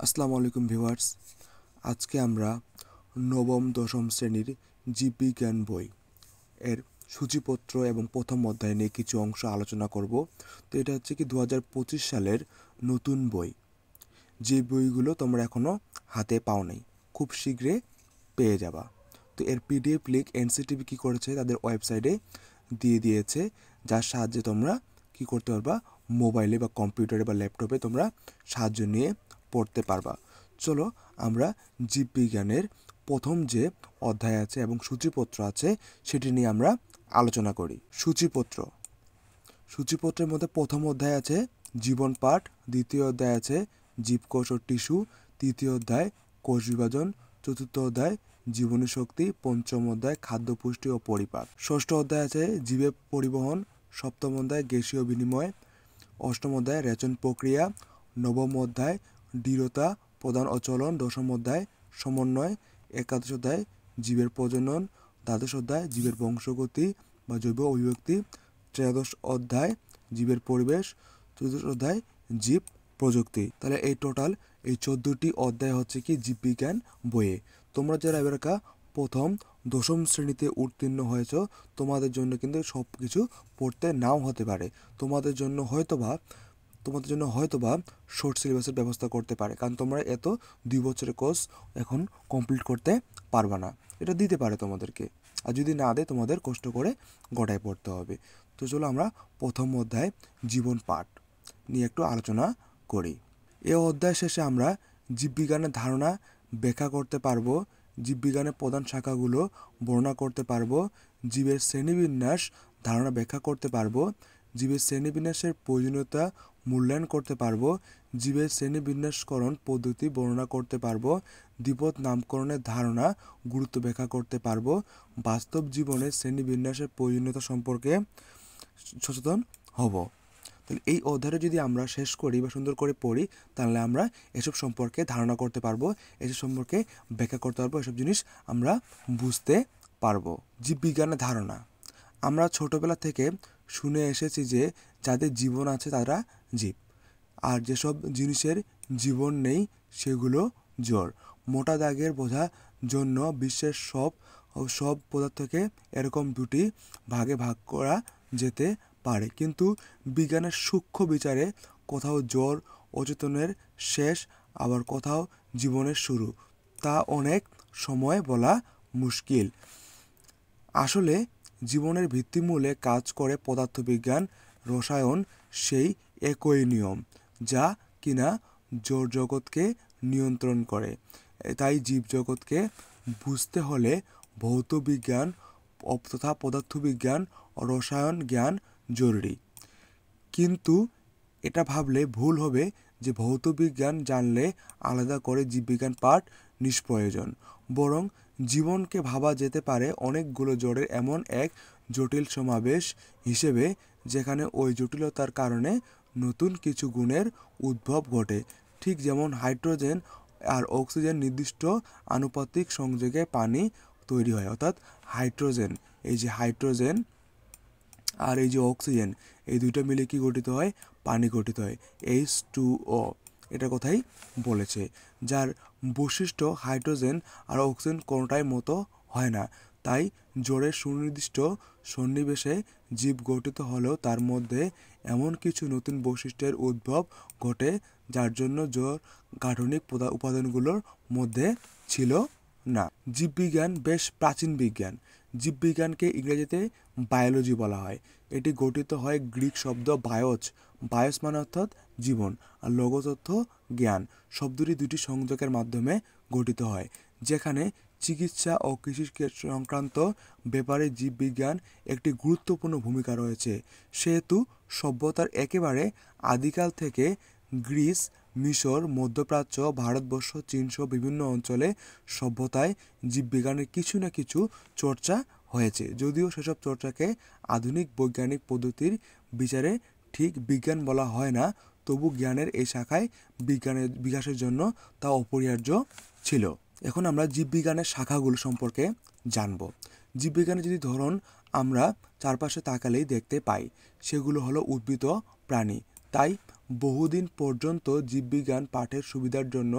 আসসালামু আলাইকুম ভিউয়ার্স। আজকে আমরা নবম দশম শ্রেণীর জীববিজ্ঞান বই এর সূচিপত্র এবং প্রথম অধ্যায় নিয়ে কিছু অংশ আলোচনা করব। তো এটা হচ্ছে কি 2025 সালের নতুন বই। যে বইগুলো তোমরা এখনও হাতে পাও নাই, খুব শীঘ্রই পেয়ে যাবা। তো এর পিডিএফ লিঙ্ক এনসিটিভি কী করেছে, তাদের ওয়েবসাইটে দিয়ে দিয়েছে, যার সাহায্যে তোমরা কি করতে পারবা, মোবাইলে বা কম্পিউটারে বা ল্যাপটপে তোমরা সাহায্য নিয়ে পড়তে পারবা। চলো আমরা জীববিজ্ঞানের প্রথম যে অধ্যায় আছে এবং সূচিপত্র আছে সেটি নিয়ে আমরা আলোচনা করি। সূচিপত্রের মধ্যে প্রথম অধ্যায় আছে জীবন পাঠ, দ্বিতীয় অধ্যায় আছে জীবকোষ ও টিস্যু, তৃতীয় অধ্যায় কোষ বিভাজন, চতুর্থ অধ্যায় জীবনী শক্তি, পঞ্চম অধ্যায় খাদ্য পুষ্টি ও পরিপাক, ষষ্ঠ অধ্যায় আছে জীবের পরিবহন, সপ্তম অধ্যায় গ্যাসীয় বিনিময়, অষ্টম অধ্যায় রেচন প্রক্রিয়া, নবম অধ্যায় দৃঢ়তা প্রদান ও চলন, দশম অধ্যায় সমন্বয়, একাদশ অধ্যায় জীবের প্রজনন, দ্বাদশ অধ্যায় জীবের বংশগতি বা জৈব অভিব্যক্তি, ত্রয়োদশ অধ্যায় জীবের পরিবেশ, চতুর্দশ অধ্যায় জীব প্রযুক্তি। তাহলে এই টোটাল এই 14টি অধ্যায় হচ্ছে কি জীববিজ্ঞান বইয়ে। তোমরা যারা এবার প্রথম দশম শ্রেণীতে উত্তীর্ণ হয়েছ, তোমাদের জন্য কিন্তু সব কিছু পড়তে নাও হতে পারে। তোমাদের জন্য হয়তোবা শর্ট সিলেবাসের ব্যবস্থা করতে পারে, কারণ তোমরা এত 2 বছরের কোর্স এখন কমপ্লিট করতে পারবে না। এটা দিতে পারে তোমাদেরকে, আর যদি না দেয় তোমাদের কষ্ট করে গোটায় পড়তে হবে। তো চলো আমরা প্রথম অধ্যায় জীবন পাঠ নিয়ে একটু আলোচনা করি। এই অধ্যায় শেষে আমরা জীববিজ্ঞানের ধারণা ব্যাখ্যা করতে পারবো, জীববিজ্ঞানের প্রধান শাখাগুলো বর্ণনা করতে পারবো, জীবের শ্রেণীবিন্যাস ধারণা ব্যাখ্যা করতে পারবো, জীবের শ্রেণীবিন্যাসের প্রয়োজনীয়তা মূল্যায়ন করতে পারবো, জীবের শ্রেণীবিন্যাসকরণ পদ্ধতি বর্ণনা করতে পারবো, দ্বিপদ নামকরণের ধারণা গুরুত্ব ব্যাখ্যা করতে পারবো, বাস্তব জীবনে শ্রেণীবিন্যাসের প্রয়োজনীয়তা সম্পর্কে সচেতন হব। তাহলে এই অধ্যায়টা যদি আমরা শেষ করি বা সুন্দর করে পড়ি, তাহলে আমরা এসব সম্পর্কে ধারণা করতে পারবো, এসব সম্পর্কে ব্যাখ্যা করতে পারবো, এসব জিনিস আমরা বুঝতে পারবো। জীববিজ্ঞানের ধারণা, আমরা ছোটবেলা থেকে শুনে এসেছি যে যাদের জীবন আছে তারা জীব, আর যেসব জিনিসের জীবন নেই সেগুলো জড়। মোটা দাগের বোঝার জন্য বিশ্বের সব পদার্থকে এরকম দুটি ভাগে ভাগ করা যেতে পারে, কিন্তু বিজ্ঞানের সূক্ষ্ম বিচারে কোথাও জড় অচেতনের শেষ, আবার কোথাও জীবনের শুরু, তা অনেক সময় বলা মুশকিল। আসলে জীবনের ভিত্তিমূলে কাজ করে পদার্থবিজ্ঞান, রসায়ন, সেই একই নিয়ম যা কিনা জড়জগৎকে নিয়ন্ত্রণ করে। তাই জীবজগৎকে বুঝতে হলে ভৌতবিজ্ঞান তথা পদার্থবিজ্ঞান ও রসায়ন জ্ঞান জরুরি। কিন্তু এটা ভাবলে ভুল হবে যে ভৌতবিজ্ঞান জানলে আলাদা করে জীববিজ্ঞান পাঠ নিষ্প্রয়োজন। বরং জীবনকে ভাবা যেতে পারে অনেকগুলো জড়ের এমন এক জটিল সমাবেশ হিসেবে, যেখানে ওই জটিলতার কারণে নতুন কিছু গুণের উদ্ভব ঘটে। ঠিক যেমন হাইড্রোজেন আর অক্সিজেন নির্দিষ্ট আনুপাতিক সংযোগে পানি তৈরি হয়, অর্থাৎ হাইড্রোজেন আর এই যে অক্সিজেন, এই দুইটা মিলে কি গঠিত হয়, পানি গঠিত হয়, H2O। এটা কথাই বলেছে, যার বৈশিষ্ট্য হাইড্রোজেন আর অক্সিজেন কোনোটাই মতো হয় না। তাই জড়ের সুনির্দিষ্ট সন্নিবেশে জীব গঠিত হলেও তার মধ্যে এমন কিছু নতুন বৈশিষ্ট্যের উদ্ভব ঘটে যার জন্য জড় গাঠনিক উপাদানগুলোর মধ্যে ছিল না। জীববিজ্ঞান বেশ প্রাচীন বিজ্ঞান। জীববিজ্ঞানকে ইংরেজিতে বায়োলজি বলা হয়। এটি গঠিত হয় গ্রিক শব্দ বায়োস মানে অর্থাৎ জীবন, আর লগোস অর্থ জ্ঞান, শব্দটি দুটি সংযোগের মাধ্যমে গঠিত হয়। যেখানে চিকিৎসা ও কৃষি সংক্রান্ত ব্যাপারে জীববিজ্ঞান একটি গুরুত্বপূর্ণ ভূমিকা রয়েছে। সেহেতু সভ্যতার একেবারে আদিকাল থেকে গ্রিস, মিশর, মধ্যপ্রাচ্য, ভারতবর্ষ, চীনসহ বিভিন্ন অঞ্চলে সভ্যতায় জীববিজ্ঞানের কিছু না কিছু চর্চা হয়েছে। যদিও সেসব চর্চাকে আধুনিক বৈজ্ঞানিক পদ্ধতির বিচারে ঠিক বিজ্ঞান বলা হয় না, তবু জ্ঞানের এই শাখায় বিজ্ঞানের বিকাশের জন্য তা অপরিহার্য ছিল। এখন আমরা জীববিজ্ঞানের শাখাগুলো সম্পর্কে জানব। জীববিজ্ঞানের যদি ধরন আমরা চারপাশে তাকালেই দেখতে পাই, সেগুলো হলো উদ্ভিদ ও প্রাণী। তাই বহুদিন পর্যন্ত জীববিজ্ঞান পাঠের সুবিধার জন্য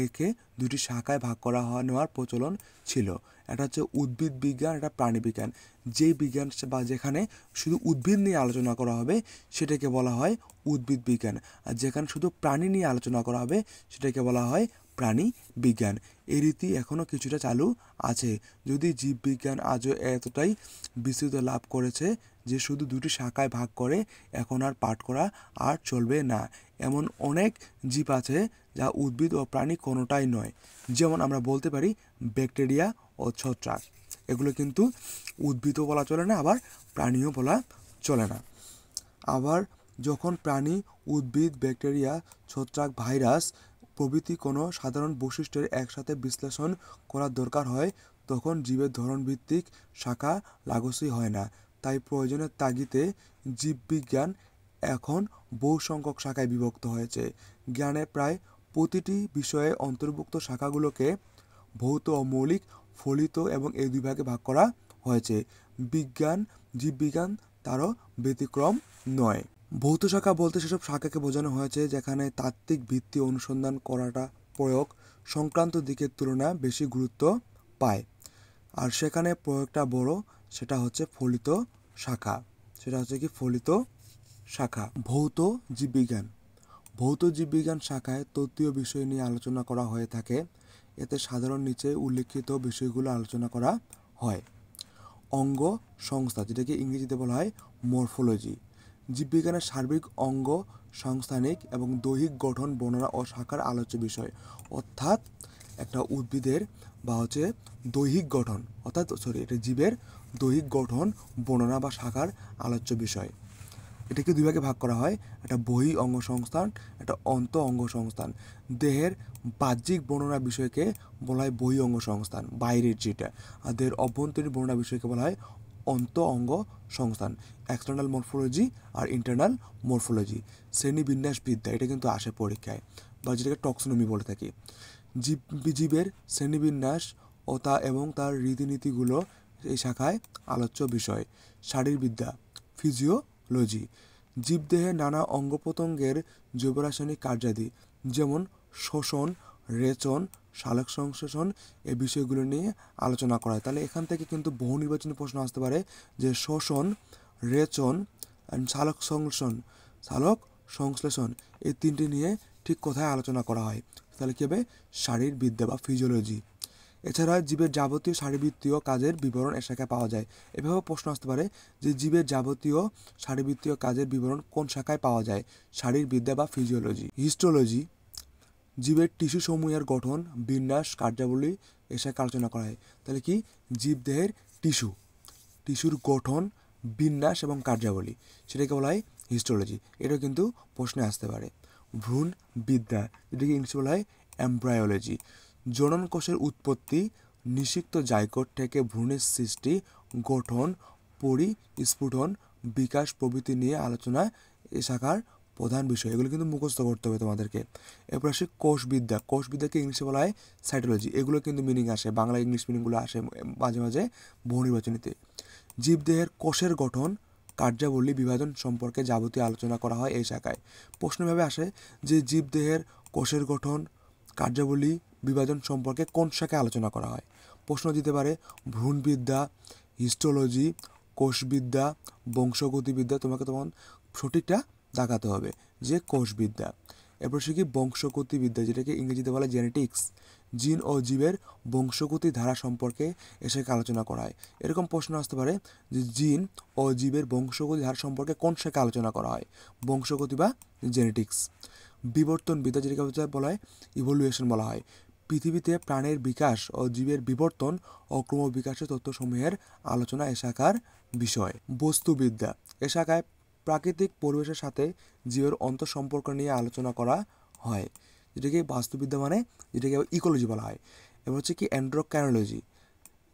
একে দুটি শাখায় ভাগ করা নেওয়ার প্রচলন ছিল। একটা হচ্ছে উদ্ভিদ বিজ্ঞান, একটা প্রাণী বিজ্ঞান। যেই বিজ্ঞান বা যেখানে শুধু উদ্ভিদ নিয়ে আলোচনা করা হবে সেটাকে বলা হয় উদ্ভিদ বিজ্ঞান, আর যেখানে শুধু প্রাণী নিয়ে আলোচনা করা হবে সেটাকে বলা হয় প্রাণী বিজ্ঞান। এই রীতি এখনও কিছুটা চালু আছে, যদি জীববিজ্ঞান আজও এতটাই বিস্তৃত লাভ করেছে যে শুধু দুটি শাখায় ভাগ করে এখন আর পাঠ করা আর চলবে না। এমন অনেক জীব আছে যা উদ্ভিদ ও প্রাণী কোনোটাই নয়। যেমন আমরা বলতে পারি ব্যাকটেরিয়া ও ছত্রাক, এগুলো কিন্তু উদ্ভিদও বলা চলে না, আবার প্রাণীও বলা চলে না। আবার যখন প্রাণী, উদ্ভিদ, ব্যাকটেরিয়া, ছত্রাক, ভাইরাস প্রভৃতি কোনো সাধারণ বৈশিষ্ট্যের একসাথে বিশ্লেষণ করার দরকার হয় তখন জীবের ধরনভিত্তিক শাখা লাগোসই হয় না। তাই প্রয়োজনের তাগিদে জীববিজ্ঞান এখন বহু সংখ্যক শাখায় বিভক্ত হয়েছে। জ্ঞানের প্রায় প্রতিটি বিষয়ে অন্তর্ভুক্ত শাখাগুলোকে ভৌত ও মৌলিক, ফলিত এবং এই দুই ভাগে ভাগ করা হয়েছে। বিজ্ঞান, জীববিজ্ঞান তারও ব্যতিক্রম নয়। ভৌত শাখা বলতে সেসব শাখাকে বোঝানো হয়েছে যেখানে তাত্ত্বিক ভিত্তি অনুসন্ধান করাটা প্রয়োগ সংক্রান্ত দিকের তুলনায় বেশি গুরুত্ব পায়, আর সেখানে প্রয়োগটা বড়, সেটা হচ্ছে ফলিত শাখা। সেটা হচ্ছে কি ফলিত শাখা। ভৌত জীববিজ্ঞান। ভৌত জীববিজ্ঞান শাখায় তত্ত্বীয় বিষয় নিয়ে আলোচনা করা হয়ে থাকে। এতে সাধারণ নিচে উল্লেখিত বিষয়গুলো আলোচনা করা হয়। অঙ্গ সংস্থা, যেটাকে ইংরেজিতে বলা হয় মরফোলজি। জীববিজ্ঞানের সার্বিক অঙ্গ সংস্থানিক এবং দৈহিক গঠন বর্ণনা ও শাখার আলোচ্য বিষয়। অর্থাৎ একটা উদ্ভিদের বা হচ্ছে দৈহিক গঠন, এটা জীবের দৈহিক গঠন বর্ণনা বা শাখার আলোচ্য বিষয়। এটাকে দুই ভাগে ভাগ করা হয়, একটা বহি অঙ্গ সংস্থান, একটা অন্ত অঙ্গ সংস্থান। দেহের বাহ্যিক বর্ণনা বিষয়কে বলা হয় বহি অঙ্গ সংস্থান, বাইরের যেটা। আর দেহের অভ্যন্তরীণ বর্ণনা বিষয়কে বলা হয় অন্ত অঙ্গ সংস্থান, এক্সটার্নাল মরফোলজি আর ইন্টারনাল মরফোলজি। শ্রেণীবিন্যাসবিদ্যা, এটা কিন্তু আসে পরীক্ষায়, বা যেটাকে টক্সোনমি বলে থাকি। জীবের শ্রেণীবিন্যাস ও এবং তার রীতিনীতিগুলো এই শাখায় আলোচ্য বিষয়। শারীরবিদ্যা, ফিজিওলজি। জীবদেহে নানা অঙ্গ প্রত্যঙ্গের জৈবরাসায়নিক কার্যাদি, যেমন শ্বসন, রেচন, সালোক সংশ্লেষণ, এই বিষয়গুলো নিয়ে আলোচনা করা হয়। তাহলে এখান থেকে কিন্তু বহু নির্বাচনী প্রশ্ন আসতে পারে যে শ্বসন, রেচন, সালোক সংশ্লেষণ এই তিনটি নিয়ে ঠিক কোথায় আলোচনা করা হয়, তাহলে কী হবে শারীরবিদ্যা বা ফিজিওলজি। এছাড়া জীবের যাবতীয় শারীরবৃত্তীয় কাজের বিবরণ এ শাখায় পাওয়া যায়। এভাবে প্রশ্ন আসতে পারে যে জীবের যাবতীয় শারীরবৃত্তীয় কাজের বিবরণ কোন শাখায় পাওয়া যায়, শারীরবিদ্যা বা ফিজিওলজি। হিস্টোলজি, জীবের টিস্যু সমূহের গঠন, বিন্যাস, কার্যাবলী এ শাখায় আলোচনা করা হয়। তাহলে কি জীবদেহের টিস্যুর গঠন, বিন্যাস এবং কার্যাবলী, সেটাকে বলা হয় হিস্টোলজি। এটাও কিন্তু প্রশ্নে আসতে পারে। ভ্রূণ বিদ্যা, যেটাকে ইংলিশে বলা হয় এমব্রায়োলজি। জনন কোষের উৎপত্তি, নিষিক্ত জাইগোট থেকে ভ্রূণের সৃষ্টি, গঠন, পরিস্ফুটন, বিকাশ প্রভৃতি নিয়ে আলোচনা এ শাখার প্রধান বিষয়। এগুলো কিন্তু মুখস্থ করতে হবে তোমাদেরকে। এরপর আসে কোষবিদ্যা। কোষবিদ্যাকে ইংলিশে বলা হয় সাইটোলজি। এগুলো কিন্তু মিনিং আসে, বাংলা ইংলিশ মিনিংগুলো আসে মাঝে মাঝে বহু নির্বাচনীতে। জীবদেহের কোষের গঠন, কার্যাবলী, বিভাজন সম্পর্কে যাবতীয় আলোচনা করা হয় এই শাখায়। প্রশ্নভাবে আসে যে জীবদেহের কোষের গঠন, কার্যাবলী, বিভাজন সম্পর্কে কোন শাখায় আলোচনা করা হয়। প্রশ্ন দিতে পারে ভ্রূণবিদ্যা, হিস্টোলজি, কোষবিদ্যা, বংশগতিবিদ্যা। তোমাকে তখন সঠিকটা দেখাতে হবে যে কোষবিদ্যা। এরপর সে কি বংশগতিবিদ্যা, যেটাকে ইংরেজিতে বলে জেনেটিক্স। জিন ও জীবের বংশগতি ধারা সম্পর্কে এসে আলোচনা করা হয়। এরকম প্রশ্ন আসতে পারে যে জিন ও জীবের বংশগতি ধারা সম্পর্কে কোন শাখায় আলোচনা করা হয়, বংশগতি বা জেনেটিক্স। বিবর্তনবিদ্যা, যেটাকে বলা হয় ইভলিউশন বলা হয়। পৃথিবীতে প্রাণের বিকাশ ও জীবের বিবর্তন ও ক্রমবিকাশের তথ্যসমূহের আলোচনা এ শাখার বিষয়। বস্তুবিদ্যা, এ শাখায় প্রাকৃতিক পরিবেশের সাথে জীবের অন্তঃসম্পর্ক নিয়ে আলোচনা করা হয়, যেটাকে বাস্তুবিদ্যা মানে যেটাকে ইকোলজি বলা হয়। এবার হচ্ছে কি এন্ডোক্রাইনোলজি,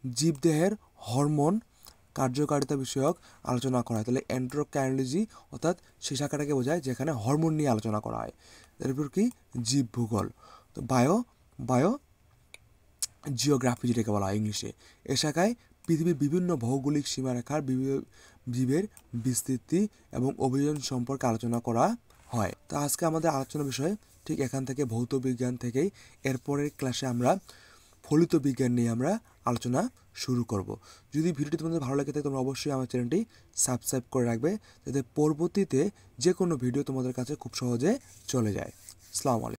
জীবদেহের হরমোন কার্যকারিতা বিষয়ক আলোচনা করা হয়। তাহলে এন্ডোক্রাইনোলজি অর্থাৎ সেই শাখাটাকে বোঝায় যেখানে হরমোন নিয়ে আলোচনা করা হয়। এরপর কি জীব ভূগোল, তো বায়ো জিওগ্রাফি, যেটাকে বলা হয় ইংলিশে। এ শাখায় পৃথিবীর বিভিন্ন ভৌগোলিক সীমারেখার জীবের বিস্তৃতি এবং অভিযোজন সম্পর্কে আলোচনা করা হয়। তো আজকে আমাদের আলোচনার বিষয় ঠিক এখান থেকে ভৌত বিজ্ঞান থেকেই এরপরের ক্লাসে আমরা ফলিত বিজ্ঞান নিয়ে আমরা আলোচনা শুরু করব। যদি ভিডিওটি তোমাদের ভালো লাগে থাকে তোমরা অবশ্যই আমার চ্যানেলটি সাবস্ক্রাইব করে রাখবে, যাতে পরবর্তীতে যে কোনো ভিডিও তোমাদের কাছে খুব সহজে চলে যায়। আসসালামু আলাইকুম।